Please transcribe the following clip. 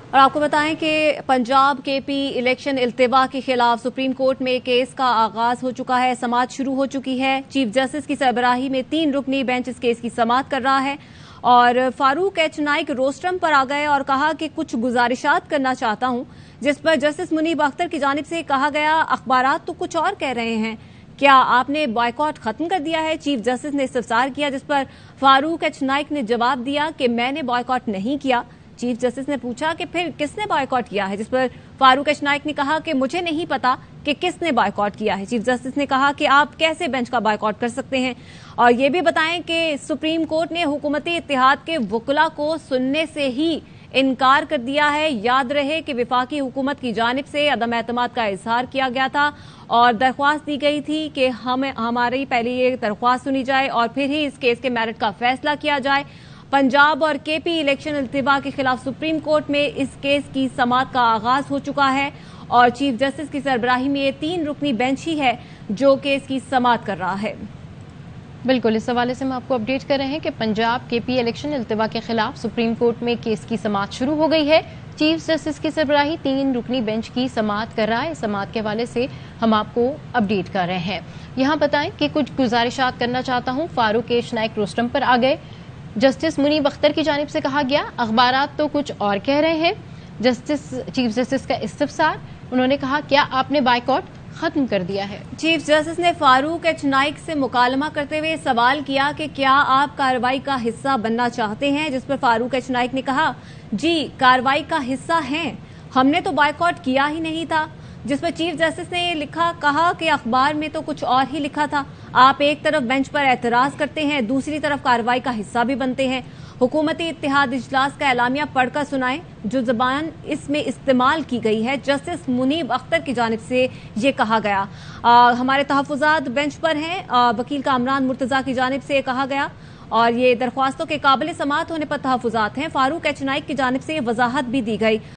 और आपको बताएं कि पंजाब केपी इलेक्शन इल्तिवा के खिलाफ सुप्रीम कोर्ट में केस का आगाज हो चुका है, समाअत शुरू हो चुकी है। चीफ जस्टिस की सरबराही में 3 रुकनी बेंच इस केस की समाअत कर रहा है और फारूक एच नाइक रोस्ट्रम पर आ गए और कहा कि कुछ गुजारिशात करना चाहता हूं, जिस पर जस्टिस मुनीब अख्तर की जानिब से कहा गया अखबारात तो कुछ और कह रहे हैं, क्या आपने बॉयकॉट खत्म कर दिया है? चीफ जस्टिस ने इस्तफसार किया, जिस पर फारूक एच नाइक ने जवाब दिया कि मैंने बॉयकॉट नहीं किया। चीफ जस्टिस ने पूछा कि फिर किसने बॉयकॉट किया है, जिस पर फारूक एच नाइक ने कहा कि मुझे नहीं पता कि किसने बॉयकॉट किया है। चीफ जस्टिस ने कहा कि आप कैसे बेंच का बॉयकॉट कर सकते हैं और ये भी बताएं कि सुप्रीम कोर्ट ने हुकूमती इत्तेहाद के वकला को सुनने से ही इनकार कर दिया है। याद रहे कि विफाकी हुकूमत की जानिब से अदम एतमाद का इजहार किया गया था और दरख्वास्त दी गई थी कि हमारी पहले ये दरख्वास्त सुनी जाए और फिर ही इस केस के मेरिट का फैसला किया जाए। पंजाब और केपी इलेक्शन इल्तिवा के खिलाफ सुप्रीम कोर्ट में इस केस की समाअत का आगाज हो चुका है और चीफ जस्टिस की सरबराही में ये 3 रुकनी बेंच ही है जो केस की समाअत कर रहा है। बिल्कुल, इस हवाले से हम आपको अपडेट कर रहे हैं कि पंजाब केपी इलेक्शन इल्तिवा के खिलाफ सुप्रीम कोर्ट में केस की समाअत शुरू हो गई है। चीफ जस्टिस की सरबराही 3 रुकनी बेंच की समाअत कर रहा है। समाअत के हवाले से हम आपको अपडेट कर रहे हैं। यहाँ बताएं कि कुछ गुजारिशात करना चाहता हूँ। फारूक एच नाइक रोस्ट्रम पर आ गए। जस्टिस मुनीब अख्तर की जानिब से कहा गया अखबारात तो कुछ और कह रहे हैं। चीफ जस्टिस का इस्तफसार, उन्होंने कहा क्या आपने बायकॉट खत्म कर दिया है? चीफ जस्टिस ने फारूक एच नाइक से मुकालमा करते हुए सवाल किया कि क्या आप कार्रवाई का हिस्सा बनना चाहते हैं, जिस पर फारूक एच नाइक ने कहा जी कार्रवाई का हिस्सा हैं, हमने तो बायकॉट किया ही नहीं था। जिस पर चीफ जस्टिस ने कहा कि अखबार में तो कुछ और ही लिखा था। आप एक तरफ बेंच पर एतराज करते हैं, दूसरी तरफ कार्रवाई का हिस्सा भी बनते हैं। हुकूमती इत्तेहाद इजलास का एलामिया पढ़कर सुनाएं जो जबान इसमें इस्तेमाल की गई है। जस्टिस मुनीब अख्तर की जानिब से ये कहा गया। हमारे तहफ़्फ़ुज़ात बेंच पर हैं, वकील कामरान मुर्तज़ा की जानिब से कहा गया और ये दरख्वास्तों के काबिल समाअत होने पर तहफ़्फ़ुज़ात हैं। फारूक एच नाइक की जानिब से वजाहत भी दी गई।